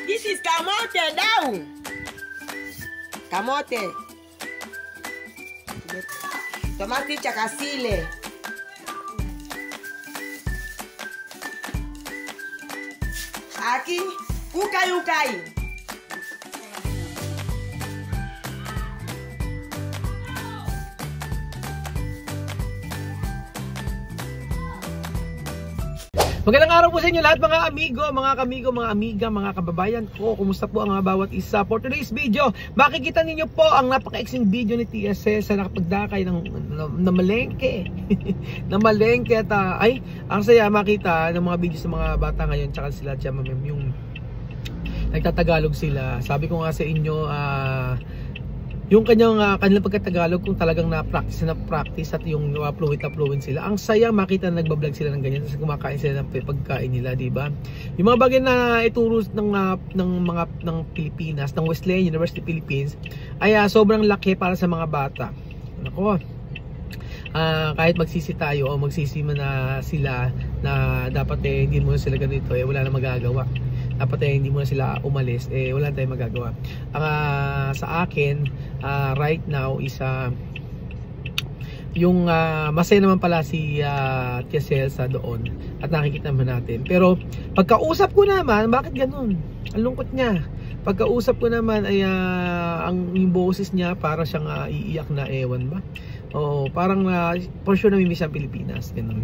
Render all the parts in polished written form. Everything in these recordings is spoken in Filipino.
This is kamote daw. Kamote. Tomati tsaka sili. Aqui, ukay-ukay. Magandang araw po sa inyo lahat mga amigo, mga kamigo, mga amiga, mga kababayan ko. Kumusta po ang mga bawat isa? For today's video, makikita ninyo po ang napaka-exing video ni TSL sa nakapagdakay ng malengke. Na malengke at ay, ang saya makita ng mga videos ng mga bata ngayon tsaka sila dyan, yung nagtatagalog sila. Sabi ko nga sa inyo, yung kanilang pagkatagalog kung talagang na-practice at yung fluent sila. Ang saya makita na nagbablog sila ng ganyan kasi kumakain sila ng pagkain nila, di ba? Yung mga bagay na ituro ng Pilipinas, ng Wesleyan University Philippines ay sobrang laki para sa mga bata. Nako. Kahit magsisi tayo o magsisi man na sila na dapat hindi muna sila ganito, wala na magagawa. Dapat hindi muna sila umalis, wala tayong magagawa. Sa akin right now is yung masaya naman pala si Tia Celsa doon at nakikita naman natin. Pero pagkausap ko naman, bakit ganun? Ang lungkot niya. Pagkausap ko naman ay yung boses niya para siyang iiyak na ewan ba? Oo, parang for sure namimiss ang Pilipinas, ganun.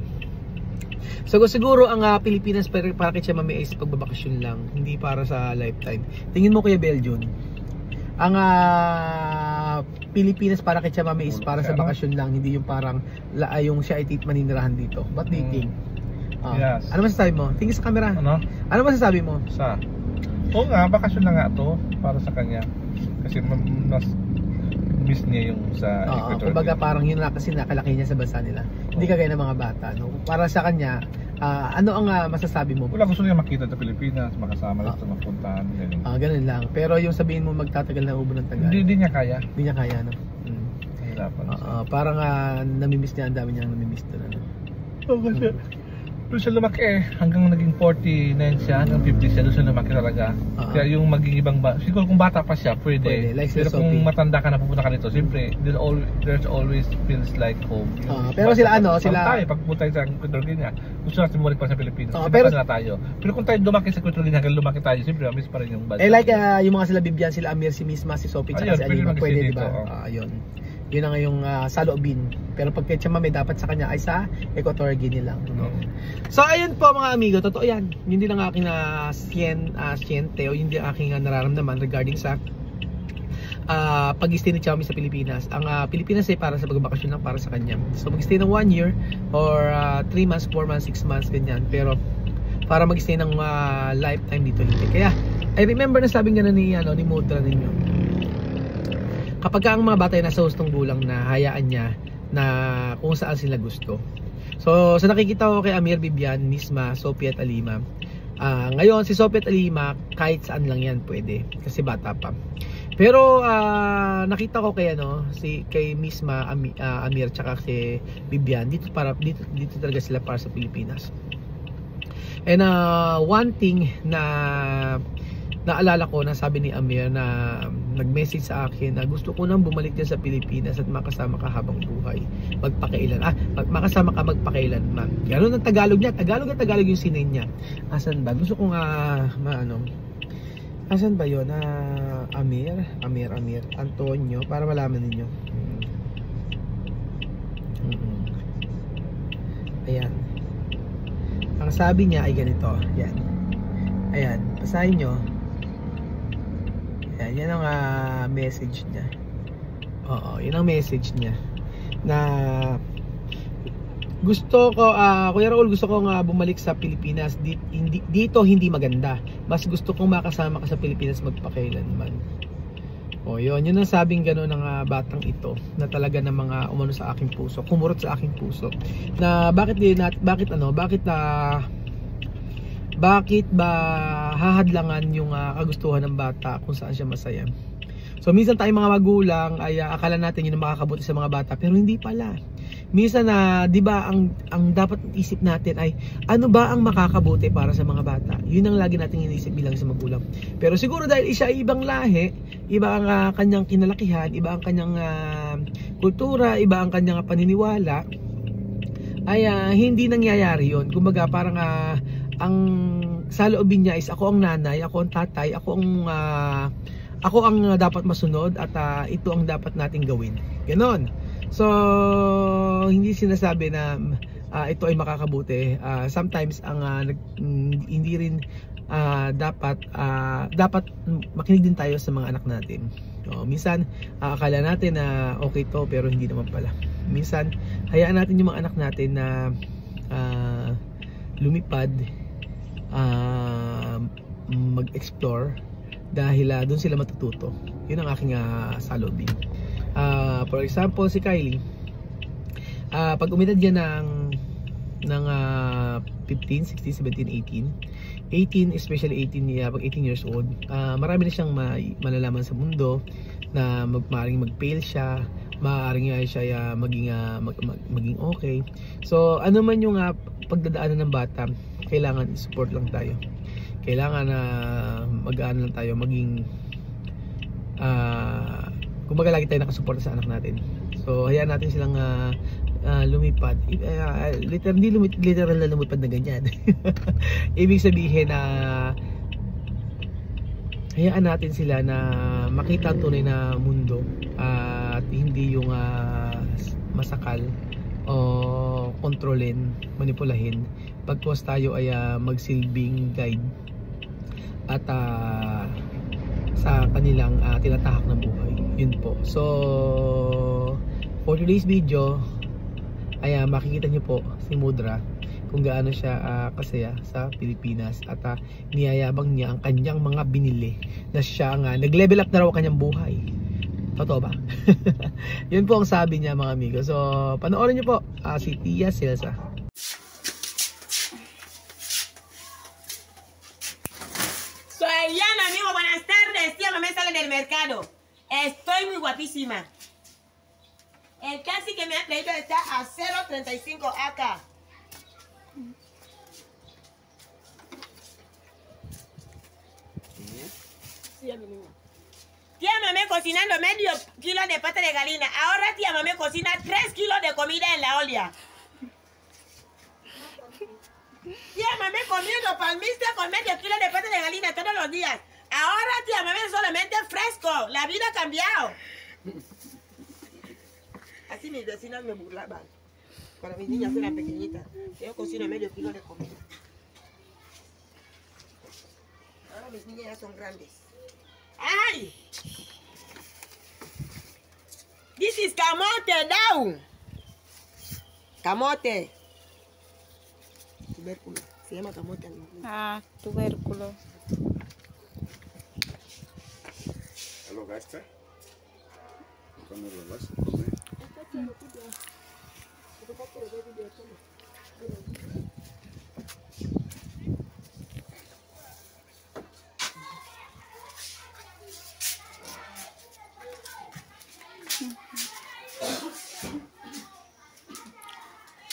So siguro ang Pilipinas para kay siya mami ay sa pagbabakasyon lang, hindi para sa lifetime. Tingin mo Kuya Beljon, ang Pilipinas para kay siya mami is para sa bakasyon lang, hindi yung parang yung siya ay maninirahan dito. What do you think? Yes. Ano masasabi mo? Tingin sa camera. Ano masasabi mo? Oo nga, bakasyon lang nga to para sa kanya. Kasi mas miss niya yung sa Ecuador. Kumbaga parang yun lang kasi nakalaki niya sa bansa nila. Hindi kagaya ng mga bata, no? Para sa kanya, ano ang masasabi mo? Wala, gusto niya makita sa Pilipinas, makasama dito, mapuntahan, ganun. Ganun lang. Pero yung sabihin mo magtatagal na ubo ng tagal. Hindi niya kaya. Hindi niya kaya, no? Nahirapan. Parang namimiss niya, ang dami niyang namimiss doon, ano? Kasi doon siya lumaki hanggang naging 49 siya, hanggang 50 siya, doon siya lumaki talaga. Kaya yung maging ibang siguro kung bata pa siya, pwede. Like pero kung matanda ka na pupunta ka dito, siyempre, there's always feels like home. Pero sila tayo, pag pupunta tayo sa Ecuador Guinea, gusto natin bumalik pa sa Pilipinas. Pero na tayo. Pero kung tayo lumaki sa Ecuador Guinea, hanggang lumaki tayo, siyempre, miss pa rin yung bansa. Like yung mga sila Bibian, sila Amir, si Misma, si Sophie, tsaka si Alima, pwede, diba? Ayun. Yun ang yung saloobin. Pero pag kay Chamame dapat sa kanya ay sa Equatorial Guinea lang. So ayun po mga amigo, totoo yan. Yun din ang aking siyente o yun din ang aking nararamdaman regarding sa pag-stay ni Chamame sa Pilipinas. Ang Pilipinas ay para sa pagbakasyon lang para sa kanya. So mag-stay ng 1 year or 3 months, 4 months, 6 months, ganyan. Pero para mag-stay ng lifetime dito hindi. Kaya I remember na sabing gano'n ni Mudra ninyo. Kapag ang mga bata ay nasa hustong gulang na hayaan niya na kung saan sila gusto. So nakikita ko kay Amir, Bibian, Misma, Sophie at Alima. Ngayon si Sophie at Alima kahit saan lang yan pwede kasi bata pa. Pero nakita ko kay Misma, Amir tsaka si Bibian dito talaga sila para sa Pilipinas. And one thing na naalala ko na sabi ni Amir na nag-message sa akin na gusto ko nang bumalik din sa Pilipinas at makasama ka habang buhay. Magpakailan. Makasama ka magpakailanman. Ganun ang Tagalog niya. Tagalog yung sinay niya. Asan ba? Gusto ko asan ba yun? Amir. Antonio. Para malaman ninyo. Ayan. Ang sabi niya ay ganito. Ayan. Ayan. Basahin nyo. Yan ang message niya. Yan ang message niya. Na gusto ko, Kuya Raul, gusto ko bumalik sa Pilipinas. Dito hindi maganda. Mas gusto kong makasama ka sa Pilipinas magpakailanman. Yun ang sabing gano'n ng batang ito na talaga ng mga umano sa aking puso, kumurot sa aking puso. Na bakit ba hahadlangan yung kagustuhan ng bata kung saan siya masaya. So minsan tayong mga magulang ay akala natin yun ang makakabuti sa mga bata, pero hindi pala. minsan na 'di ba ang dapat isip natin ay ano ba ang makakabuti para sa mga bata. Yun ang lagi nating iniisip bilang sa magulang. Pero siguro dahil isa ay ibang lahi, iba ang kanyang kinalakihan, iba ang kanyang kultura, iba ang kanyang paniniwala, ay hindi nangyayari yun. Kumbaga parang ang saloobin niya is ako ang nanay, ako ang tatay, ako ang dapat masunod at ito ang dapat nating gawin. Ganon. So hindi sinasabi na ito ay makakabuti. Sometimes ang hindi rin dapat makinig din tayo sa mga anak natin. Minsan akala natin na okay to pero hindi naman pala. Minsan hayaan natin yung mga anak natin na lumipad, mag-explore dahil doon sila matututo. Yun ang aking salubin. For example, si Kylie, pag umedad niya ng 15, 16, 17, 18, especially 18 niya, pag 18 years old, marami na siyang malalaman sa mundo na maaaring mag-fail siya, maaaring siya maging okay. So ano man yung pagdadaanan ng bata, kailangan i-support lang tayo. Kailangan na mag-ano lang tayo, maging kumbaga lagi tayo nakasuporta sa anak natin. So hayaan natin silang lumipad. Literal na lumipad na ganyan. Ibig sabihin na hayaan natin sila na makita ang tunay na mundo at hindi yung masakal o kontrolin, manipulahin. Pagkos tayo ay magsilbing guide at sa kanilang tinatahak na buhay. Yun po. So for today's video ay makikita nyo po si Mudra kung gaano siya kasaya sa Pilipinas at niyayabang niya ang kanyang mga binili na siya nag-level up na raw kanyang buhay. Totoo ba? Yun po ang sabi niya mga amigo. So panoorin nyo po si Tia Celsa. So ayan amigo, buenas tardes. Tía Mamé sale del mercado. Estoy muy guapísima. El casi que me ha traído está a 0.35 acá. Sí, a mi niña. Tía Mamé cocinando medio kilo de pata de gallina. Ahora tía Mamé cocina 3 kilos de comida en la olla. Tía Mamé comiendo palmista con medio kilo de pata de gallina todos los días. Ahora tía Mamé solamente fresco. La vida ha cambiado. Así mis vecinas me burlaban. Cuando mis niñas eran pequeñitas. Yo cocino medio kilo de comida. Ahora mis niñas ya son grandes. ¡Ay! This is camote down. Camote. Tubérculo. Se llama camote. Tubérculo. ¿Lo gasta? ¿Cuándo lo vas a comer?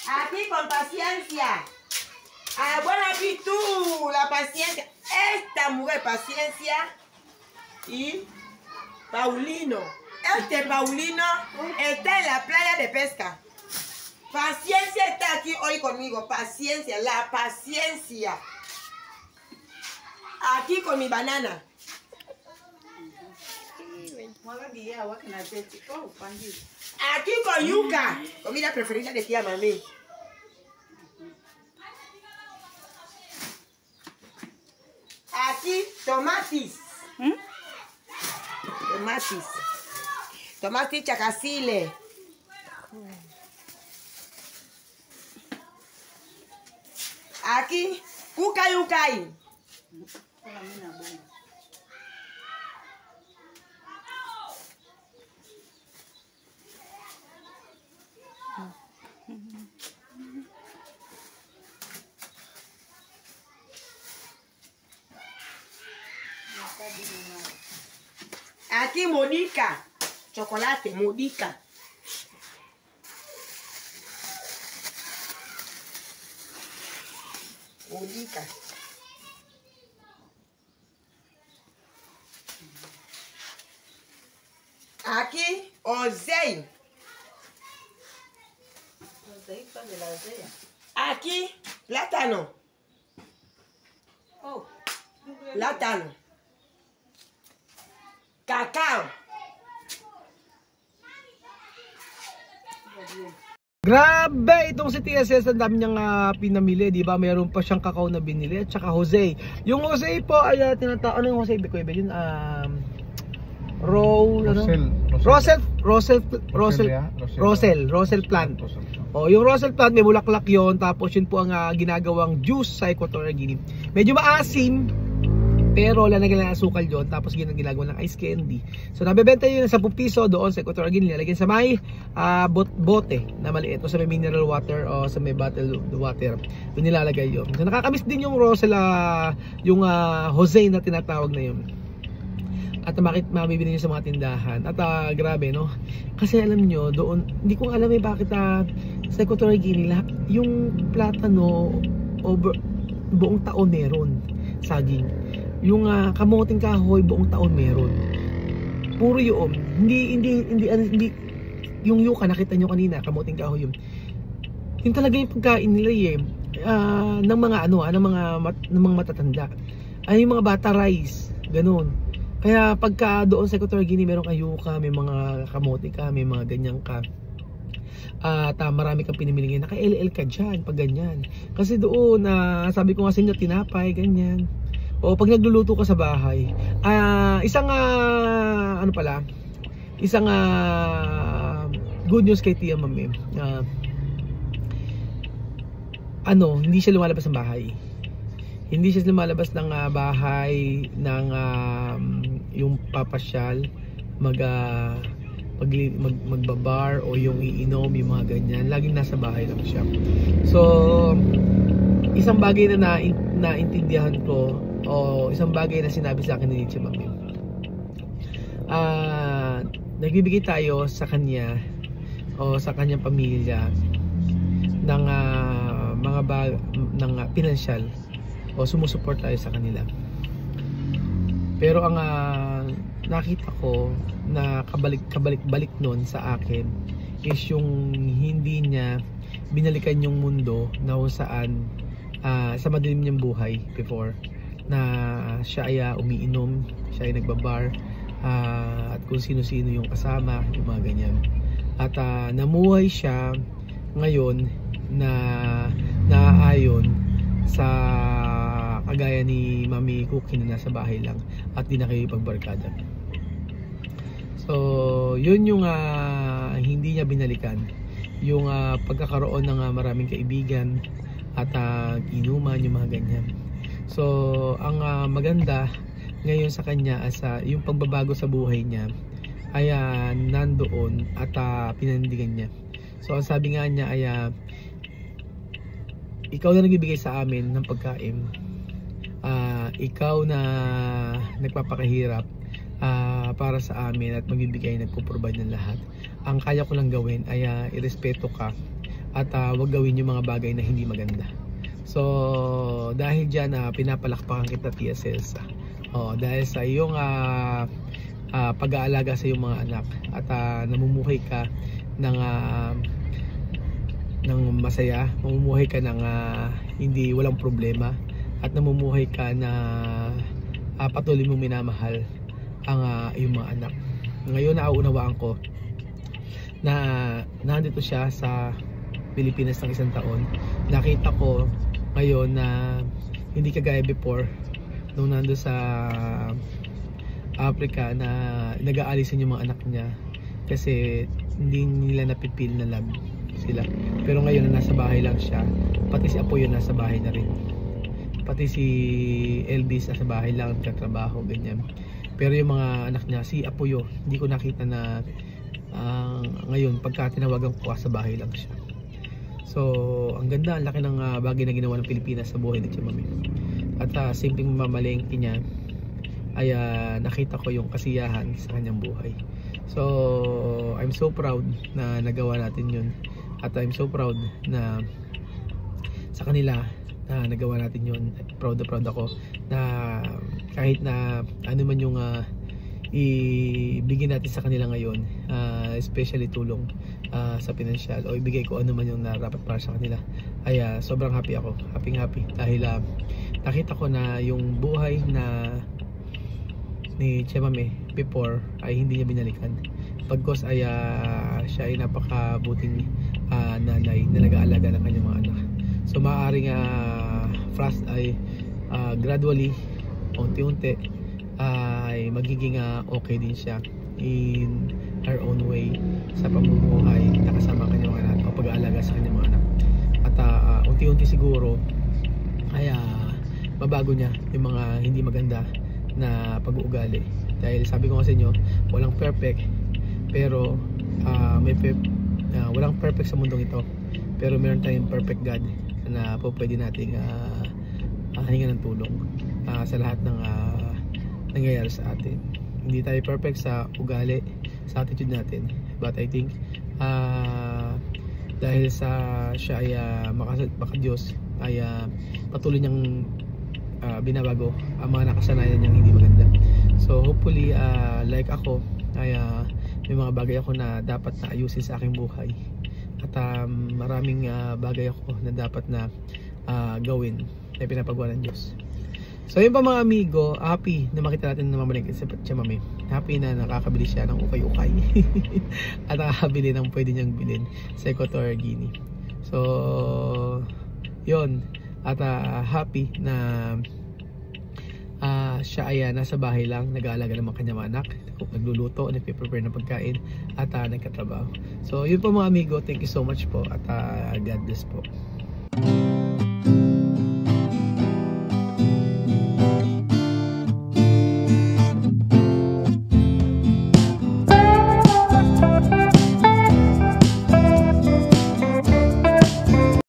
Aquí con paciencia. Bueno, aquí tú, la paciencia. Esta mujer, paciencia. Y Paulino. Este Paulino está en la playa de pesca. Paciencia está aquí hoy conmigo. Paciencia, la paciencia. Aquí con mi banana. Aquí con yuca. Comida preferida de tía Mami. Aquí tomatis. Tomatis. Tomatis chacasile. Aquí cucayucay. Aquí Mónica. Chocolate, Mónica. uli ka. Aqui, oseio. Aqui, plátano. Plátano. Cacau. Grabe itong si TSS, ang dami niyang pinamili, di ba? Mayroon pa siyang kakao na binili at saka Jose. Yung Jose po ay tinatawag, ano yung Jose? Bikoy ba yun? Rosel plant. Oh, yung Rosel plant may bulaklak yon, tapos yun po ang ginagawang juice sa Equatorial Guinea. Medyo maasim, pero lalagyan ng asukal yon, tapos ginagawa ng ice candy. So nabebenta yun sa 10 piso doon sa Equatorial Guinea. Nilagyan sa may bote na maliit, o sa may mineral water o sa may bottled water. Doon nilalagay yun. So nakakamiss din yung Rosel, yung Jose na tinatawag na yun. At mabibili niyo sa mga tindahan. At grabe, no? Kasi alam niyo, doon, hindi ko alam bakit sa Equatorial Guinea, yung platano buong taon meron saging. Yung kamoting kahoy buong taon meron. Puro yun. Hindi yung yuka nakita niyo kanina, kamoting kahoy yun. Yun talaga yung pagkain nila ng mga ng mga matatanda. Ay yung mga bata rice, ganun. Kaya pagka doon sa Equatorial Guinea meron kang yuka, may mga kamote ka, may mga ganyan ka. At marami kang pinimili ngayon. Naka-LL ka dyan pag ganyan. Kasi doon, sabi ko nga sa inyo, tinapay, ganyan. O pag nagluluto ka sa bahay. Isang good news kay Tia Mami. Hindi siya lumalabas ng bahay. Hindi siya lumalabas ng bahay ng yung papasyal, magbabar o yung iinom, yung mga ganyan. Laging nasa bahay lang siya. So, isang bagay na naintindihan ko, o isang bagay na sinabi sa akin ni Tia Mami, nagbibigay tayo sa kanya o sa kanyang pamilya ng ng pinansyal, o sumusuport tayo sa kanila. Pero ang nakita ko na kabalik-balik nun sa akin is yung hindi niya binalikan yung mundo na kung saan sa madilim niyang buhay before, na siya ay umiinom, siya ay nagbabar, at kung sino-sino yung kasama, yung mga ganyan. At namuhay siya ngayon na naaayon sa kagaya ni Mami Cookie na nasa bahay lang at di nakikipagbarkada. So yun yung hindi niya binalikan, yung pagkakaroon ng maraming kaibigan at inuman, yung mga ganyan. So ang maganda ngayon sa kanya as yung pagbabago sa buhay niya ay nandoon at pinandigan niya. So ang sabi nga niya ay ikaw na nagbibigay sa amin ng pagkain, ikaw na nagpapakahirap para sa amin at magbibigay, nagpo-provide ng lahat. Ang kaya ko lang gawin ay irespeto ka at wag gawin yung mga bagay na hindi maganda. So dahil dyan pinapalakpakan kita, TSS, dahil sa iyong pag-aalaga sa iyong mga anak at namumuhay ka ng masaya, mamumuhay ka ng hindi walang problema, at namumuhay ka na patuloy mong minamahal ang iyong mga anak. Ngayon nauunawaan ko na nandito siya sa Pilipinas ng 1 taon. Nakita ko ngayon na hindi kagaya before nung nando sa Africa na nag-aalisin yung mga anak niya kasi hindi nila napipil na love sila. Pero ngayon na nasa bahay lang siya, pati si Apo yun nasa bahay na rin, pati si Elvis nasa bahay lang, nagtatrabaho, ganyan. Pero yung mga anak niya, si Apoyo, hindi ko nakita na ngayon pagka tinawagan ko sa bahay lang siya. So ang ganda, ang laki ng bagay na ginawa ng Pilipinas sa buhay ni Tia Mami. At simpleng mamalengke niya ay nakita ko yung kasiyahan sa kanyang buhay. So I'm so proud na nagawa natin yun, at I'm so proud na sa kanila na nagawa natin yun. Proud ako na kahit na ano man yung ibigay natin sa kanila ngayon, especially tulong sa pinansyal o ibigay ko ano man yung narapat para sa kanila, ay sobrang happy ako, happy dahil nakita ko na yung buhay na ni Chemame before ay hindi niya binalikan. Pagkos ay siya ay napakabuting nanay na nag-aalaga ng kanyang mga anak. So maaaring fast ay gradually, unti-unti ay magiging okay din siya in her own way sa pamumuhay na kasama ang kanyang mga anak o pag-aalaga sa kanyang mga anak. At unti-unti siguro ay mabago niya yung mga hindi maganda na pag-uugali. Dahil sabi ko nga sa inyo, walang perfect, pero walang perfect sa mundong ito, pero meron tayong perfect God na po pwede nating hinga ng tulong sa lahat ng nangyayari sa atin. Hindi tayo perfect sa ugali, sa attitude natin, but I think dahil sa siya ay maka-Diyos ay patuloy niyang binabago ang mga nakasanayan niyang hindi maganda. So hopefully like ako ay may mga bagay ako na dapat na ayusin sa aking buhay, at maraming bagay ako na dapat na gawin na pinapagawa ng Diyos. So yun pa mga amigo, happy na makita natin na mamalik sa Chemame. Happy na nakakabili siya ng ukay-ukay at nakakabili ng pwede niyang bilhin sa Equatorial Guinea. So yun, at happy na siya ay nasa bahay lang, nag-aalaga ng mga kanyang anak, nagluluto, nagpe-prepare ng pagkain, at nagkatrabaho. So yun po mga amigo, thank you so much po, at God bless po.